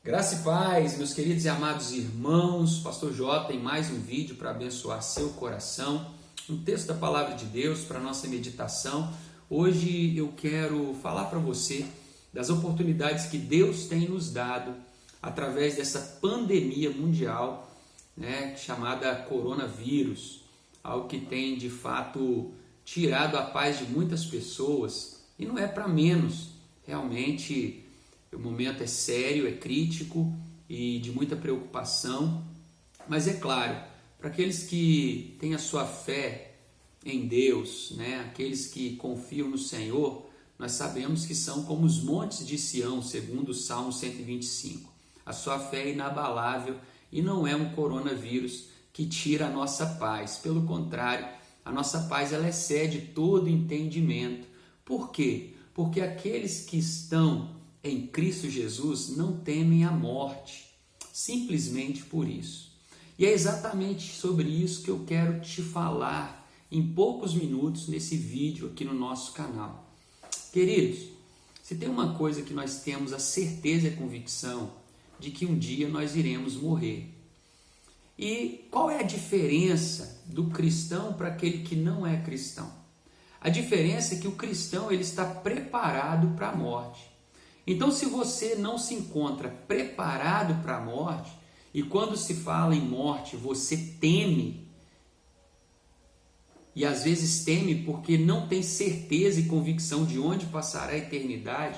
Graça e paz, meus queridos e amados irmãos, Pastor J em mais um vídeo para abençoar seu coração, um texto da Palavra de Deus para nossa meditação. Hoje eu quero falar para você das oportunidades que Deus tem nos dado através dessa pandemia mundial, chamada coronavírus, algo que tem de fato tirado a paz de muitas pessoas e não é para menos, realmente. O momento é sério, é crítico e de muita preocupação, mas é claro, para aqueles que têm a sua fé em Deus, aqueles que confiam no Senhor, nós sabemos que são como os montes de Sião, segundo o Salmo 125. A sua fé é inabalável e não é um coronavírus que tira a nossa paz. Pelo contrário, a nossa paz ela excede todo entendimento. Por quê? Porque aqueles que estão em Cristo Jesus não temem a morte, simplesmente por isso. E é exatamente sobre isso que eu quero te falar em poucos minutos nesse vídeo aqui no nosso canal. Queridos, se tem uma coisa que nós temos a certeza e a convicção de que um dia nós iremos morrer. E qual é a diferença do cristão para aquele que não é cristão? A diferença é que o cristão ele está preparado para a morte. Então, se você não se encontra preparado para a morte, e quando se fala em morte, você teme, e às vezes teme porque não tem certeza e convicção de onde passará a eternidade,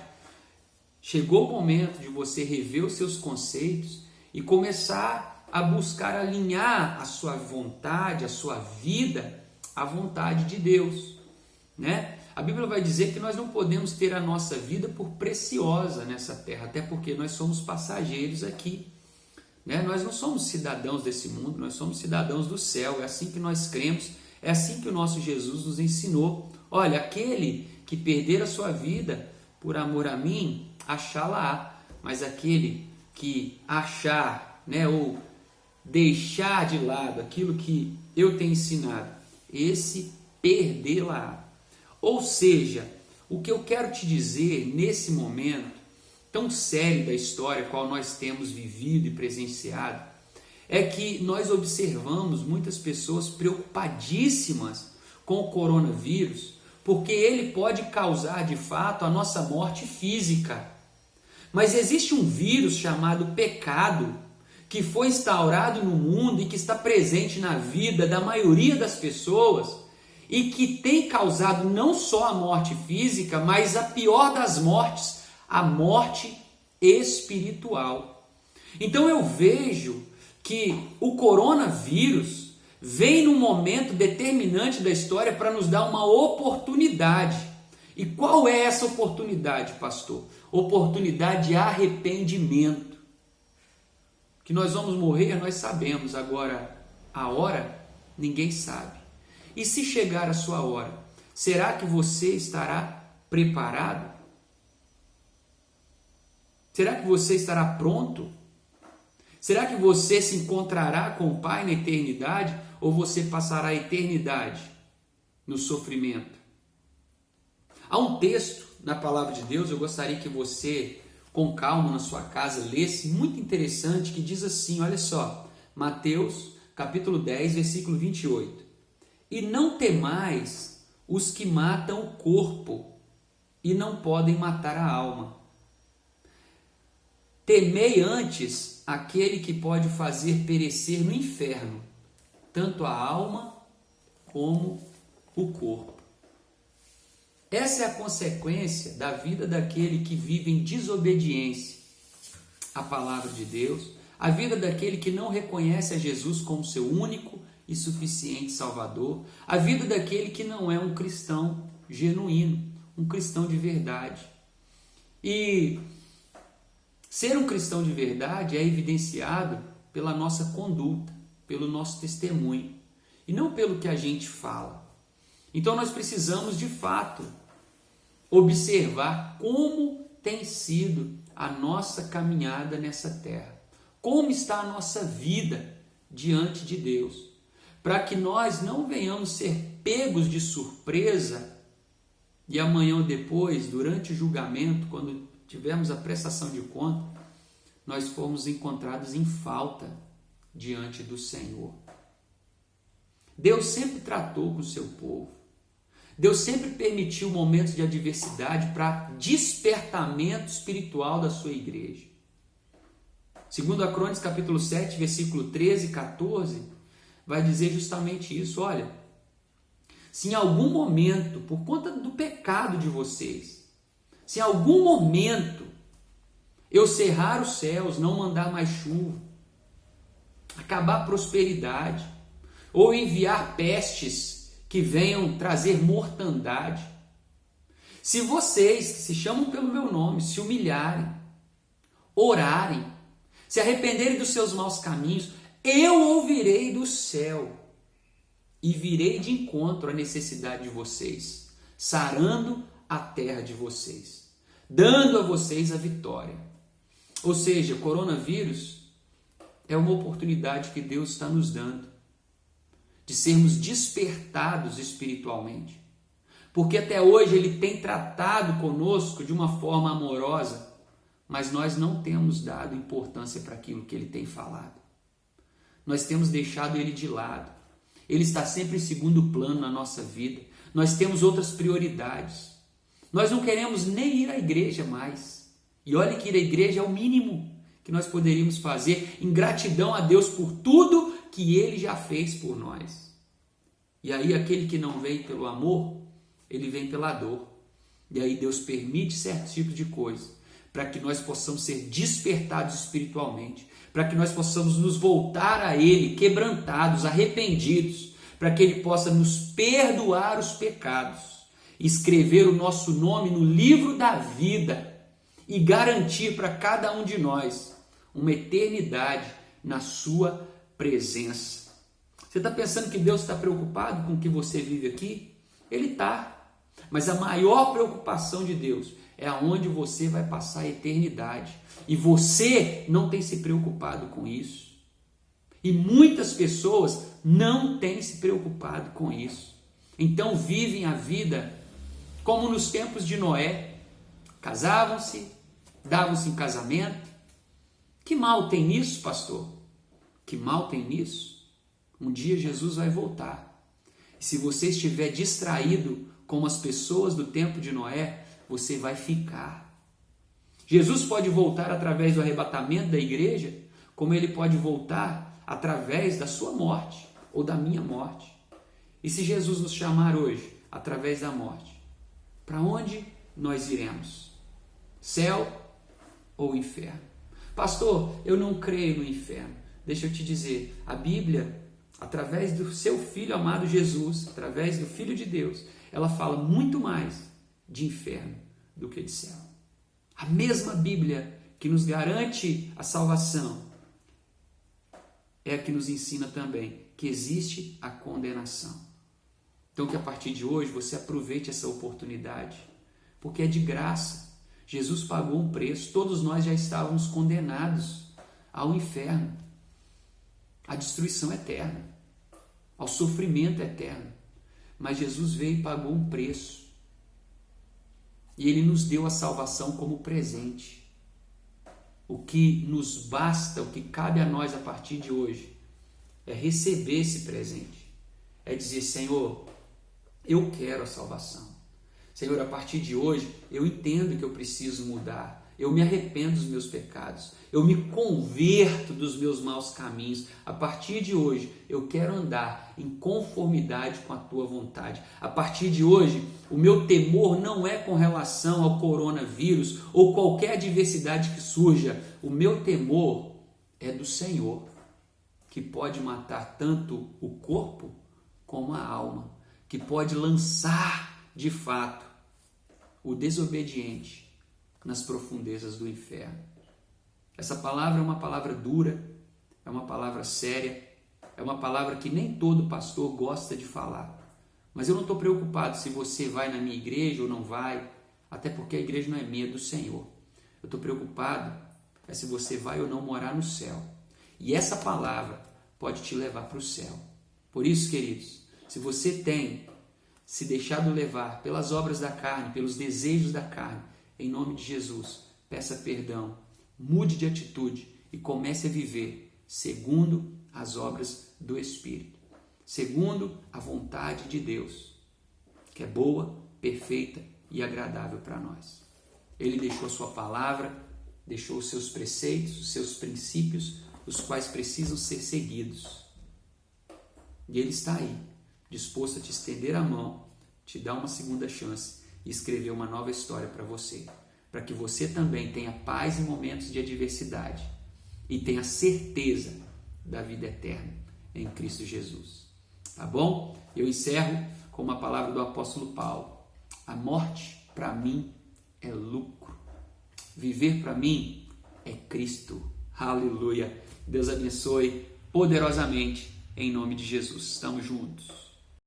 chegou o momento de você rever os seus conceitos e começar a buscar alinhar a sua vontade, a sua vida, à vontade de Deus, A Bíblia vai dizer que nós não podemos ter a nossa vida por preciosa nessa terra, até porque nós somos passageiros aqui. Nós não somos cidadãos desse mundo, nós somos cidadãos do céu, é assim que nós cremos, é assim que o nosso Jesus nos ensinou. Olha, aquele que perder a sua vida por amor a mim, achá-la-á, mas aquele que achar, ou deixar de lado aquilo que eu tenho ensinado, esse perdê-la-á. Ou seja, o que eu quero te dizer nesse momento tão sério da história qual nós temos vivido e presenciado, é que nós observamos muitas pessoas preocupadíssimas com o coronavírus, porque ele pode causar de fato a nossa morte física. Mas existe um vírus chamado pecado, que foi instaurado no mundo e que está presente na vida da maioria das pessoas, e que tem causado não só a morte física, mas a pior das mortes, a morte espiritual. Então eu vejo que o coronavírus vem num momento determinante da história para nos dar uma oportunidade. E qual é essa oportunidade, pastor? Oportunidade de arrependimento. Que nós vamos morrer, nós sabemos, agora a hora ninguém sabe. E se chegar a sua hora, será que você estará preparado? Será que você estará pronto? Será que você se encontrará com o Pai na eternidade ou você passará a eternidade no sofrimento? Há um texto na Palavra de Deus, eu gostaria que você, com calma na sua casa, lesse, muito interessante, que diz assim, olha só, Mateus capítulo 10, versículo 28. E não temais os que matam o corpo e não podem matar a alma. Temei antes aquele que pode fazer perecer no inferno, tanto a alma como o corpo. Essa é a consequência da vida daquele que vive em desobediência à palavra de Deus, a vida daquele que não reconhece a Jesus como seu único e suficiente Salvador, a vida daquele que não é um cristão genuíno, um cristão de verdade. E ser um cristão de verdade é evidenciado pela nossa conduta, pelo nosso testemunho, e não pelo que a gente fala. Então nós precisamos de fato observar como tem sido a nossa caminhada nessa terra, como está a nossa vida diante de Deus, para que nós não venhamos ser pegos de surpresa e amanhã ou depois, durante o julgamento, quando tivermos a prestação de conta, nós fomos encontrados em falta diante do Senhor. Deus sempre tratou com o seu povo. Deus sempre permitiu momentos de adversidade para despertamento espiritual da sua igreja. Segundo a Crônicas, capítulo 7, versículo 13 e 14, vai dizer justamente isso. Olha, se em algum momento, por conta do pecado de vocês, se em algum momento eu cerrar os céus, não mandar mais chuva, acabar a prosperidade, ou enviar pestes que venham trazer mortandade, se vocês, que se chamam pelo meu nome, se humilharem, orarem, se arrependerem dos seus maus caminhos, eu ouvirei do céu e virei de encontro à necessidade de vocês, sarando a terra de vocês, dando a vocês a vitória. Ou seja, o coronavírus é uma oportunidade que Deus está nos dando de sermos despertados espiritualmente. Porque até hoje Ele tem tratado conosco de uma forma amorosa, mas nós não temos dado importância para aquilo que Ele tem falado. Nós temos deixado Ele de lado. Ele está sempre em segundo plano na nossa vida. Nós temos outras prioridades. Nós não queremos nem ir à igreja mais. E olha que ir à igreja é o mínimo que nós poderíamos fazer em gratidão a Deus por tudo que Ele já fez por nós. E aí aquele que não vem pelo amor, ele vem pela dor. E aí Deus permite certos tipos de coisa para que nós possamos ser despertados espiritualmente, para que nós possamos nos voltar a Ele quebrantados, arrependidos, para que Ele possa nos perdoar os pecados, escrever o nosso nome no livro da vida e garantir para cada um de nós uma eternidade na sua presença. Você está pensando que Deus está preocupado com o que você vive aqui? Ele está. Mas a maior preocupação de Deus é aonde você vai passar a eternidade. E você não tem se preocupado com isso. E muitas pessoas não têm se preocupado com isso. Então vivem a vida como nos tempos de Noé. Casavam-se, davam-se em casamento. Que mal tem nisso, pastor? Que mal tem nisso? Um dia Jesus vai voltar. E se você estiver distraído como as pessoas do tempo de Noé, você vai ficar. Jesus pode voltar através do arrebatamento da igreja, como Ele pode voltar através da sua morte ou da minha morte. E se Jesus nos chamar hoje através da morte, para onde nós iremos? Céu ou inferno? Pastor, eu não creio no inferno. Deixa eu te dizer, a Bíblia, através do seu Filho amado Jesus, através do Filho de Deus, ela fala muito mais de inferno do que de céu. A mesma Bíblia que nos garante a salvação é a que nos ensina também que existe a condenação. Então que a partir de hoje você aproveite essa oportunidade, porque é de graça. Jesus pagou um preço, todos nós já estávamos condenados ao inferno, à destruição eterna, ao sofrimento eterno. Mas Jesus veio e pagou um preço. E Ele nos deu a salvação como presente. O que nos basta, o que cabe a nós a partir de hoje, é receber esse presente. É dizer, Senhor, eu quero a salvação. Senhor, a partir de hoje, eu entendo que eu preciso mudar. Eu me arrependo dos meus pecados. Eu me converto dos meus maus caminhos. A partir de hoje, eu quero andar em conformidade com a Tua vontade. A partir de hoje, o meu temor não é com relação ao coronavírus ou qualquer adversidade que surja. O meu temor é do Senhor, que pode matar tanto o corpo como a alma, que pode lançar, de fato, o desobediente nas profundezas do inferno. Essa palavra é uma palavra dura, é uma palavra séria, é uma palavra que nem todo pastor gosta de falar. Mas eu não estou preocupado se você vai na minha igreja ou não vai, até porque a igreja não é minha, é do Senhor. Eu estou preocupado se você vai ou não morar no céu. E essa palavra pode te levar para o céu. Por isso, queridos, se você tem se deixado levar pelas obras da carne, pelos desejos da carne, em nome de Jesus, peça perdão, mude de atitude e comece a viver segundo as obras do Espírito, segundo a vontade de Deus, que é boa, perfeita e agradável para nós. Ele deixou a sua palavra, deixou os seus preceitos, os seus princípios, os quais precisam ser seguidos. E Ele está aí, disposto a te estender a mão, te dar uma segunda chance e escrever uma nova história para você, para que você também tenha paz em momentos de adversidade e tenha certeza da vida eterna em Cristo Jesus. Tá bom? Eu encerro com uma palavra do apóstolo Paulo. A morte, para mim, é lucro. Viver para mim é Cristo. Aleluia. Deus abençoe poderosamente em nome de Jesus. Estamos juntos.